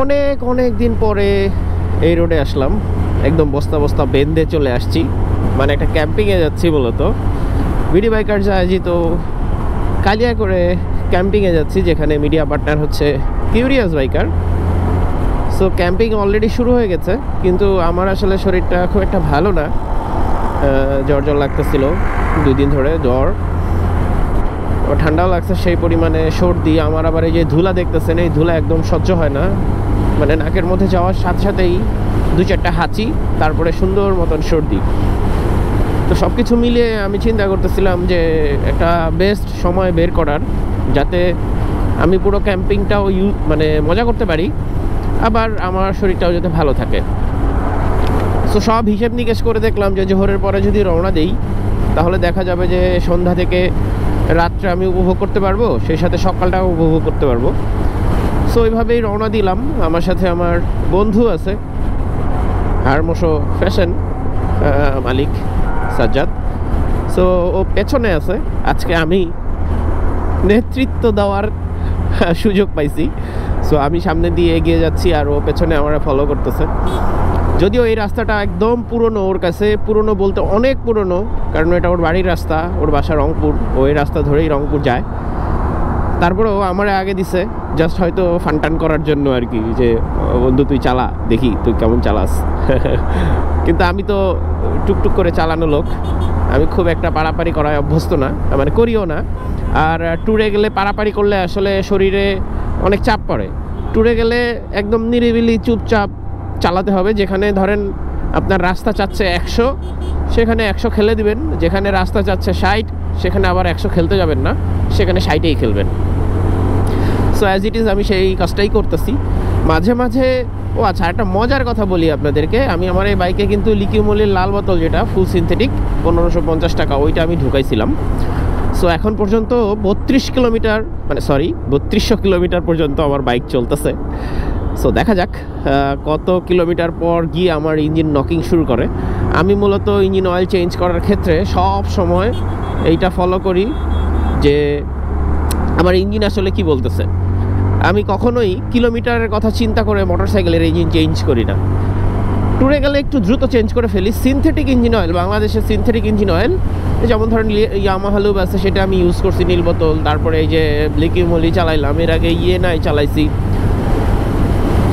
অনেক অনেক দিন পরে এই রোডে আসলাম, একদম বস্তা বস্তা বেঁধে চলে আসছি, মানে একটা ক্যাম্পিংয়ে যাচ্ছি মূলত। বিডি বাইকার্স আয়োজিত কালিয়া করে ক্যাম্পিংয়ে যাচ্ছি, যেখানে মিডিয়া পার্টনার হচ্ছে curious biker. So camping already শুরু হয়ে গেছে, কিন্তু আমার আসলে শরীরটা খুব একটা ভালো না, জ্বর জ্বর লাগতেছিল 2 দিন ধরে, জ্বর, ঠান্ডাও লাগছে সেই পরিমাণে, সর্দি। আমার আবার এই যে ধুলা দেখতেছেন, এই ধুলা একদম সহ্য হয় না, মানে নাকের মধ্যে যাওয়ার সাথে সাথেই 2-4টা হাঁচি, তারপরে সুন্দর মতন সর্দি। তো সব কিছু মিলিয়ে আমি চিন্তা করতেছিলাম যে একটা বেস্ট সময় বের করার, যাতে আমি পুরো ক্যাম্পিংটাও মানে মজা করতে পারি, আবার আমার শরীরটাও যাতে ভালো থাকে। সো সব হিসেব নিকেশ করে দেখলাম যে জোহরের পরে যদি রওনা দেই, তাহলে দেখা যাবে যে সন্ধ্যা থেকে রাত্রে আমি উপভোগ করতে পারবো, সেই সাথে সকালটাও উপভোগ করতে পারবো। সো ওইভাবেই রওনা দিলাম। আমার সাথে আমার বন্ধু আছে, হারমোশো ফ্যাশন মালিক সাজ্জাদ। সো ও পেছনে আছে, আজকে আমি নেতৃত্ব দেওয়ার সুযোগ পাইছি। সো আমি সামনে দিয়ে এগিয়ে যাচ্ছি, আর ও পেছনে আমার ফলো করতেছে। যদিও এই রাস্তাটা একদম পুরনো, ওর কাছে পুরনো বলতে অনেক পুরনো, কারণ এটা ওর বাড়ির রাস্তা, ওর বাসা রংপুর, ওই রাস্তা ধরেই রংপুর যায়। তারপরেও আমার আগে দিছে, জাস্ট হয়তো ফানটান করার জন্য আর কি, যে বন্ধু তুই চালা, দেখি তুই কেমন চালাস। কিন্তু আমি তো টুকটুক করে চালানো লোক, আমি খুব একটা পারাপারি করায় অভ্যস্ত না, মানে করিও না। আর ট্যুরে গেলে পারাপারি করলে আসলে শরীরে অনেক চাপ পড়ে। ট্যুরে গেলে একদম নিরিবিলি চুপচাপ চালাতে হবে। যেখানে ধরেন আপনার রাস্তা চাচ্ছে 100, সেখানে 100 খেলে দিবেন। যেখানে রাস্তা চাচ্ছে 60, সেখানে আবার 100 খেলতে যাবেন না, সেখানে 60-এই খেলবেন। সো অ্যাজ ইট ইজ আমি সেই কাজটাই করতেছি মাঝে মাঝে। ও আচ্ছা, একটা মজার কথা বলি আপনাদেরকে, আমি আমার এই বাইকে কিন্তু লিকিউমলির লাল বোতল, যেটা ফুল সিনথেটিক, 1550 টাকা, ওইটা আমি ঢুকাইছিলাম। সো এখন পর্যন্ত 32 কিলোমিটার, মানে সরি 3200 কিলোমিটার পর্যন্ত আমার বাইক চলতেছে। সো দেখা যাক কত কিলোমিটার পর গিয়ে আমার ইঞ্জিন নকিং শুরু করে। আমি মূলত ইঞ্জিন অয়েল চেঞ্জ করার ক্ষেত্রে সব সময় এইটা ফলো করি যে আমার ইঞ্জিন আসলে কি বলতেছে। আমি কখনোই কিলোমিটারের কথা চিন্তা করে মোটরসাইকেলের ইঞ্জিন চেঞ্জ করি না। ট্যুরে গেলে একটু দ্রুত চেঞ্জ করে ফেলি। সিনথেটিক ইঞ্জিন অয়েল, বাংলাদেশের সিনথেটিক ইঞ্জিন অয়েল, যেমন ধরেন ইয়ামাহা লুব আছে, সেটা আমি ইউজ করছি, নীল বোতল। তারপরে এই যে লিকিউমলি চালাইলাম, এর আগে নাই চালাইছি।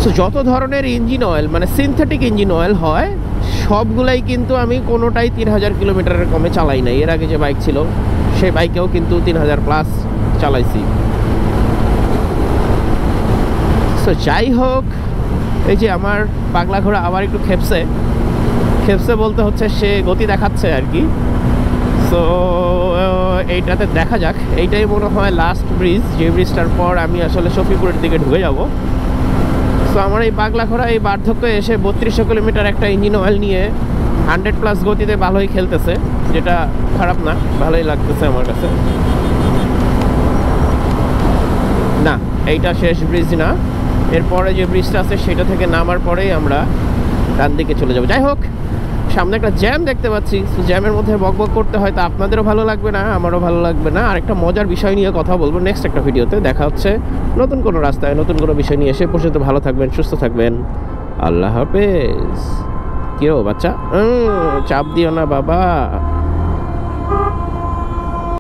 সো যত ধরনের ইঞ্জিন অয়েল, মানে সিনথেটিক ইঞ্জিন অয়েল হয়, সবগুলাই কিন্তু আমি কোনোটাই 3000 কিলোমিটারের কমে চালাই নাই। এর আগে যে বাইক ছিল সেই বাইকেও কিন্তু 3000 প্লাস চালাইছি। সো যাই হোক, এই যে আমার পাগলা ঘোড়া আবার একটু খেপসে বলতে হচ্ছে সে গতি দেখাচ্ছে আর কি। সো এইটাতে দেখা যাক, এইটাই মনে হয় লাস্ট ব্রিজ, যে ব্রিজটার পর আমি আসলে শফিপুরের দিকে ঢুকে যাব। সো আমার এই পাগলা ঘোড়া এই বার্ধক্যে এসে 3200 কিলোমিটার একটা ইঞ্জিন অয়েল নিয়ে 100+ গতিতে ভালোই খেলতেছে, যেটা খারাপ না, ভালোই লাগতেছে আমার কাছে। না, এইটা শেষ ব্রিজ না, এরপরে যে ব্রিজটা আছে সেটা থেকে নামার পরেই আমরা ডান দিকে চলে যাব। যাই হোক, সামনে একটা জ্যাম দেখতে পাচ্ছি। জ্যামের মধ্যে বকবক করতে হয়তো আপনাদেরও ভালো লাগবে না, আমারও ভালো লাগবে না। আর একটা মজার বিষয় নিয়ে কথা বলবো নেক্সট একটা ভিডিওতে। দেখা হচ্ছে নতুন কোনো রাস্তায় নতুন কোনো বিষয় নিয়ে। সে পর্যন্ত ভালো থাকবেন, সুস্থ থাকবেন, আল্লাহ হাফেজ। কেউ বাচ্চা চাপ দিও না বাবা।